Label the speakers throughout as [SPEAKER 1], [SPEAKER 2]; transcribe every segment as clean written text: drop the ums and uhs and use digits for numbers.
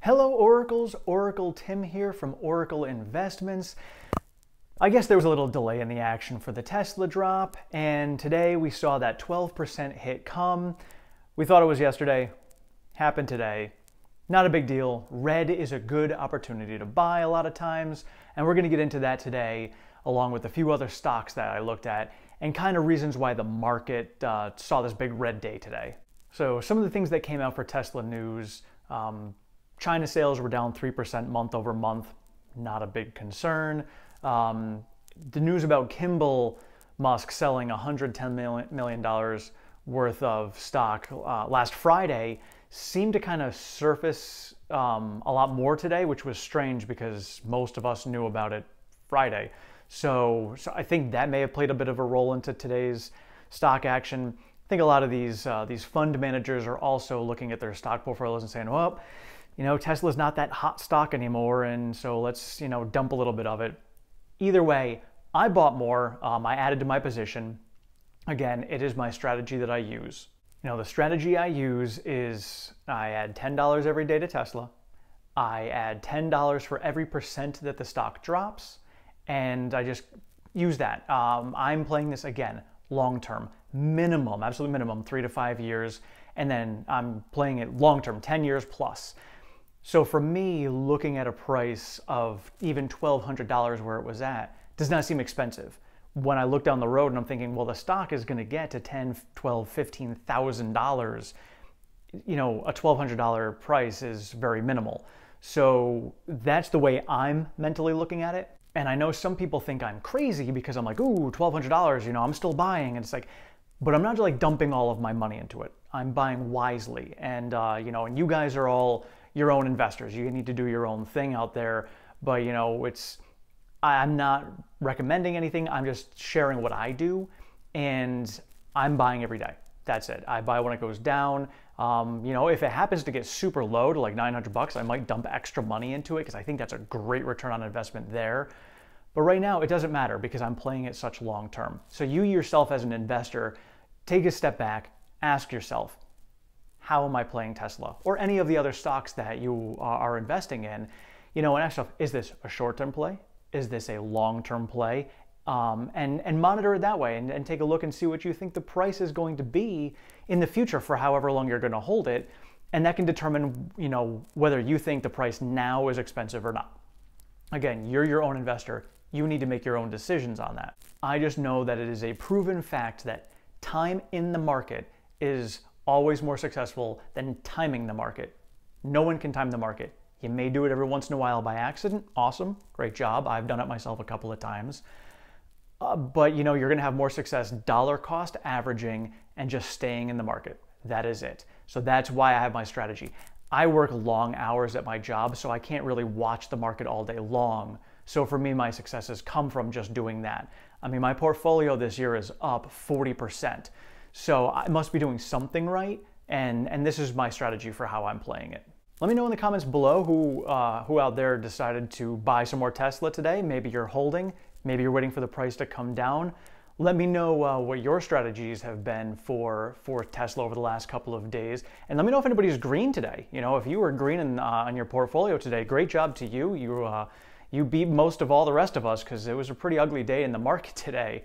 [SPEAKER 1] Hello Oracles, Oracle Tim here from Oracle Investments. I guess there was a little delay in the action for the Tesla drop, and today we saw that 12% hit come. We thought it was yesterday, happened today. Not a big deal. Red is a good opportunity to buy a lot of times, and we're going to get into that today along with a few other stocks that I looked at and kind of reasons why the market saw this big red day today. So some of the things that came out for Tesla news, China sales were down 3% month over month, not a big concern. The news about Kimball Musk selling $110 million worth of stock last Friday seemed to kind of surface a lot more today, which was strange because most of us knew about it Friday. So I think that may have played a bit of a role into today's stock action. I think a lot of these fund managers are also looking at their stock portfolios and saying, well, you know, Tesla's not that hot stock anymore, and so let's, you know, dump a little bit of it. Either way, I bought more. I added to my position. Again, it is my strategy that I use. You know, the strategy I use is I add $10 every day to Tesla. I add $10 for every percent that the stock drops, and I just use that. I'm playing this, again, long-term, minimum, absolute minimum, 3 to 5 years, and then I'm playing it long-term, 10 years plus. So for me, looking at a price of even $1,200 where it was at does not seem expensive. When I look down the road and I'm thinking, well, the stock is going to get to $10,000, $12,000, $15,000, you know, a $1,200 price is very minimal. So that's the way I'm mentally looking at it. And I know some people think I'm crazy because I'm like, ooh, $1,200, you know, I'm still buying. And it's like, but I'm not like dumping all of my money into it. I'm buying wisely. And, you know, and you guys are all your own investors. You need to do your own thing out there. But, you know, I'm not recommending anything. I'm just sharing what I do. And I'm buying every day. That's it. I buy when it goes down. You know, if it happens to get super low to like $900, I might dump extra money into it because I think that's a great return on investment there. But right now, it doesn't matter because I'm playing it such long term. So you yourself as an investor, take a step back, ask yourself, how am I playing Tesla or any of the other stocks that you are investing in? You know, and ask yourself, is this a short-term play? Is this a long-term play? And monitor it that way and take a look and see what you think the price is going to be in the future for however long you're going to hold it. And that can determine, you know, whether you think the price now is expensive or not. Again, you're your own investor. You need to make your own decisions on that. I just know that it is a proven fact that time in the market is always more successful than timing the market. No one can time the market. You may do it every once in a while by accident. Awesome. Great job. I've done it myself a couple of times. But you know, you're going to have more success dollar cost averaging and just staying in the market. That is it. So that's why I have my strategy. I work long hours at my job, so I can't really watch the market all day long. So for me, my successes come from just doing that. I mean, my portfolio this year is up 40%. So I must be doing something right, and this is my strategy for how I'm playing it. Let me know in the comments below who out there decided to buy some more Tesla today. Maybe you're holding, maybe you're waiting for the price to come down. Let me know what your strategies have been for Tesla over the last couple of days. And let me know if anybody's green today. You know, if you were green on your portfolio today, great job to you. You beat most of all the rest of us because it was a pretty ugly day in the market today.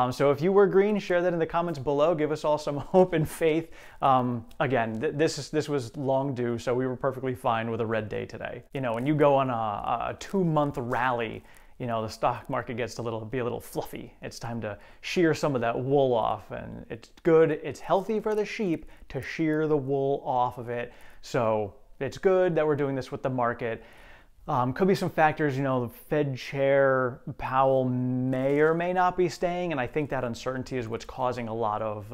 [SPEAKER 1] So if you were green, share that in the comments below. Give us all some hope and faith. Again, this was long due, so we were perfectly fine with a red day today. You know, when you go on a 2-month rally, you know, the stock market gets to be a little fluffy. It's time to shear some of that wool off, and it's good. It's healthy for the sheep to shear the wool off of it. So it's good that we're doing this with the market. Could be some factors, you know, the Fed Chair Powell may or may not be staying, and I think that uncertainty is what's causing a lot of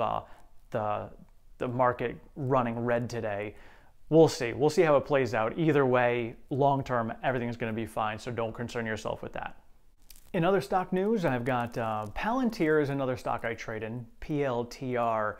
[SPEAKER 1] the market running red today. We'll see. We'll see how it plays out. Either way, long term, everything's going to be fine, so don't concern yourself with that. In other stock news, I've got Palantir is another stock I trade in, PLTR.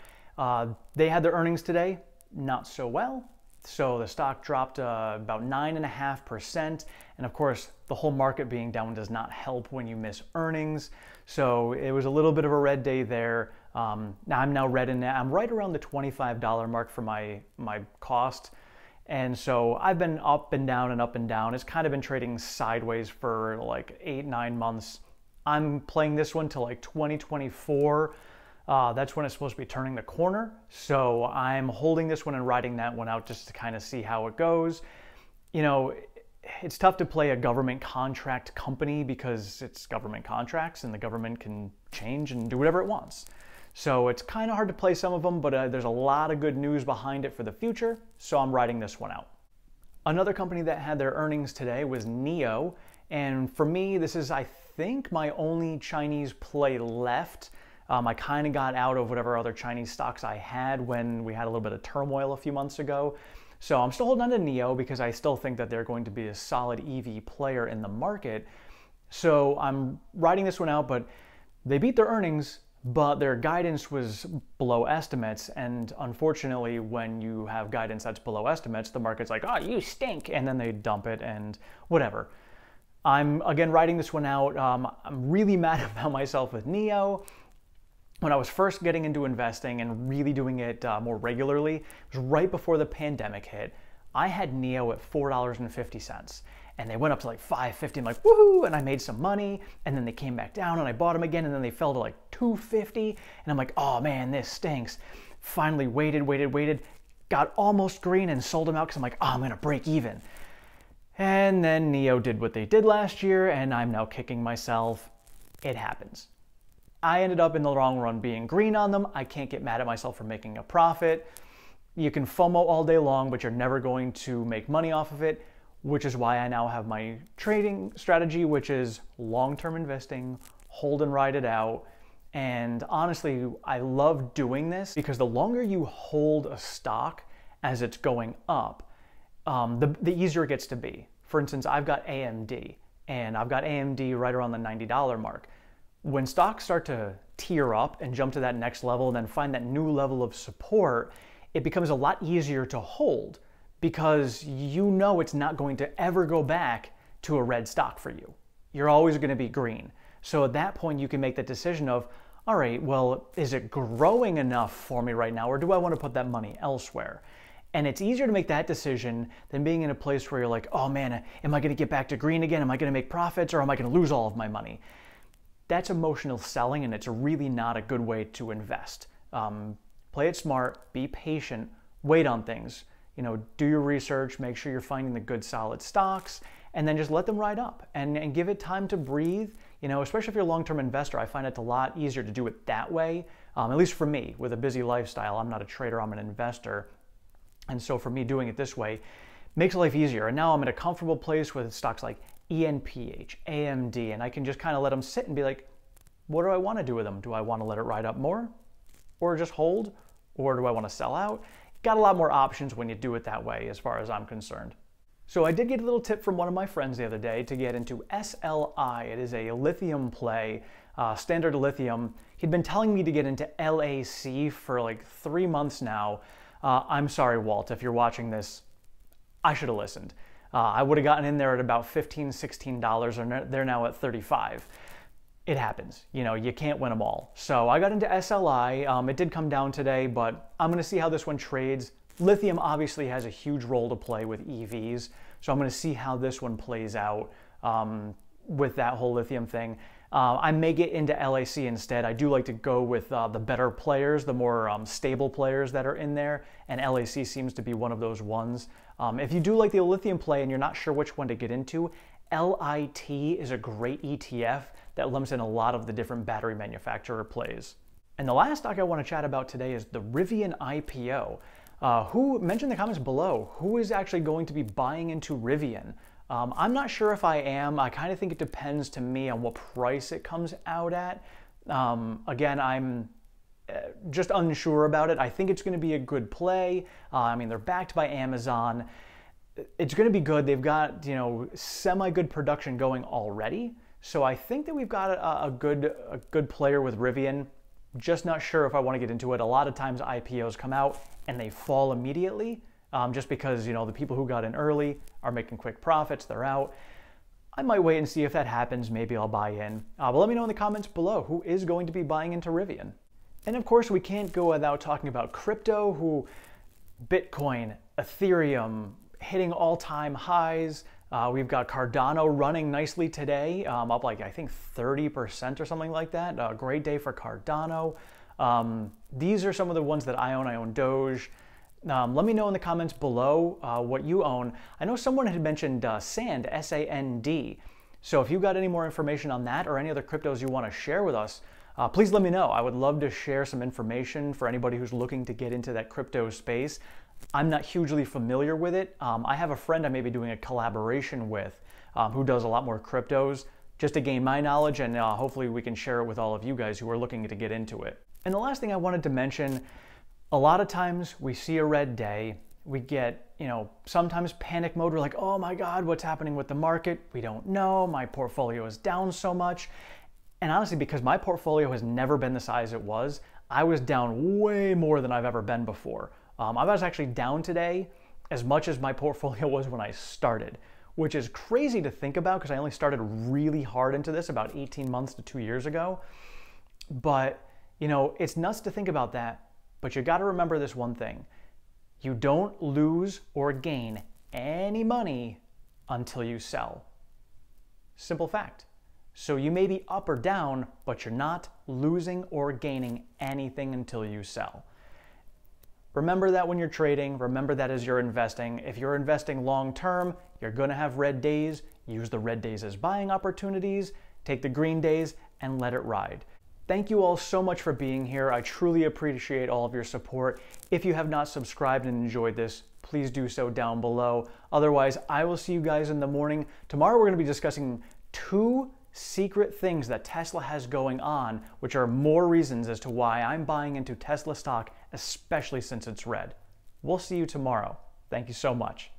[SPEAKER 1] They had their earnings today, not so well. So the stock dropped about 9.5%. And of course, the whole market being down does not help when you miss earnings. So it was a little bit of a red day there. Now I'm red in that. I'm right around the $25 mark for my cost. And so I've been up and down and up and down. It's kind of been trading sideways for like 8-9 months. I'm playing this one till like 2024. That's when it's supposed to be turning the corner. So I'm holding this one and riding that one out just to kind of see how it goes. You know, it's tough to play a government contract company because it's government contracts and the government can change and do whatever it wants. So it's kind of hard to play some of them, but there's a lot of good news behind it for the future, so I'm riding this one out. Another company that had their earnings today was NIO, and for me, this is, I think, my only Chinese play left. I kind of got out of whatever other Chinese stocks I had when we had a little bit of turmoil a few months ago. So I'm still holding on to NIO because I still think that they're going to be a solid EV player in the market. So I'm riding this one out, but they beat their earnings, but their guidance was below estimates. And unfortunately, when you have guidance that's below estimates, the market's like, oh, you stink. And then they dump it and whatever. I'm, again, riding this one out. I'm really mad about myself with NIO. When I was first getting into investing and really doing it more regularly, it was right before the pandemic hit. I had NIO at $4.50 and they went up to like $5.50. I'm like, woohoo! And I made some money, and then they came back down and I bought them again, and then they fell to like $2.50. And I'm like, oh man, this stinks. Finally waited, got almost green and sold them out because I'm like, oh, I'm gonna break even. And then NIO did what they did last year, and I'm now kicking myself. It happens. I ended up in the long run being green on them. I can't get mad at myself for making a profit. You can FOMO all day long, but you're never going to make money off of it, which is why I now have my trading strategy, which is long-term investing, hold and ride it out. And honestly, I love doing this because the longer you hold a stock as it's going up, the easier it gets to be. For instance, I've got AMD, and I've got AMD right around the $90 mark. When stocks start to tier up and jump to that next level and then find that new level of support, it becomes a lot easier to hold because you know it's not going to ever go back to a red stock for you. You're always going to be green. So at that point, you can make that decision of, all right, well, is it growing enough for me right now, or do I want to put that money elsewhere? And it's easier to make that decision than being in a place where you're like, oh man, am I going to get back to green again? Am I going to make profits, or am I going to lose all of my money? That's emotional selling, and it's really not a good way to invest. Play it smart, be patient, wait on things. You know, do your research, make sure you're finding the good solid stocks, and then just let them ride up and give it time to breathe. You know, especially if you're a long-term investor, I find it's a lot easier to do it that way. At least for me, with a busy lifestyle. I'm not a trader, I'm an investor. And so for me, doing it this way makes life easier. And now I'm in a comfortable place with stocks like ENPH, AMD, and I can just kind of let them sit and be like, what do I want to do with them? Do I want to let it ride up more, or just hold, or do I want to sell out? Got a lot more options when you do it that way, as far as I'm concerned. So I did get a little tip from one of my friends the other day to get into SLI. It is a lithium play, Standard Lithium. He'd been telling me to get into LAC for like 3 months now. I'm sorry, Walt, if you're watching this, I should have listened. I would have gotten in there at about $15, $16, and they're now at $35. It happens. You know, you can't win them all. So I got into SLI. It did come down today, but I'm going to see how this one trades. Lithium obviously has a huge role to play with EVs, so I'm going to see how this one plays out with that whole lithium thing. I may get into LAC instead. I do like to go with the better players, the more stable players that are in there, and LAC seems to be one of those ones. If you do like the lithium play and you're not sure which one to get into, LIT is a great ETF that lumps in a lot of the different battery manufacturer plays. And the last stock I want to chat about today is the Rivian IPO. Who mention in the comments below, who is actually going to be buying into Rivian? I'm not sure if I am. I kind of think it depends to me on what price it comes out at. Again, I'm just unsure about it. I think it's going to be a good play. I mean, they're backed by Amazon. It's going to be good. They've got, you know, semi-good production going already. So I think that we've got a good player with Rivian. Just not sure if I want to get into it. A lot of times IPOs come out and they fall immediately just because, you know, the people who got in early are making quick profits, they're out. I might wait and see if that happens. Maybe I'll buy in. But let me know in the comments below who is going to be buying into Rivian. And of course, we can't go without talking about crypto, Bitcoin, Ethereum hitting all-time highs. We've got Cardano running nicely today, up like I think 30% or something like that. A great day for Cardano. These are some of the ones that I own. I own Doge. Let me know in the comments below what you own. I know someone had mentioned SAND, S-A-N-D. So if you've got any more information on that or any other cryptos you want to share with us, please let me know. I would love to share some information for anybody who's looking to get into that crypto space. I'm not hugely familiar with it. I have a friend I may be doing a collaboration with who does a lot more cryptos just to gain my knowledge, and hopefully we can share it with all of you guys who are looking to get into it. And the last thing I wanted to mention, a lot of times we see a red day, we get, sometimes panic mode. We're like, oh my God, what's happening with the market? We don't know. My portfolio is down so much. And honestly, because my portfolio has never been the size it was, I was down way more than I've ever been before. I was actually down today as much as my portfolio was when I started, which is crazy to think about because I only started really hard into this about 18 months to 2 years ago. But, it's nuts to think about that. But you got to remember this one thing. You don't lose or gain any money until you sell. Simple fact. So you may be up or down, but you're not losing or gaining anything until you sell. Remember that when you're trading, remember that as you're investing. If you're investing long term, you're going to have red days. Use the red days as buying opportunities. Take the green days and let it ride. Thank you all so much for being here. I truly appreciate all of your support. If you have not subscribed and enjoyed this, please do so down below. Otherwise, I will see you guys in the morning. Tomorrow we're going to be discussing 2 secret things that Tesla has going on, which are more reasons as to why I'm buying into Tesla stock, especially since it's red. We'll see you tomorrow. Thank you so much.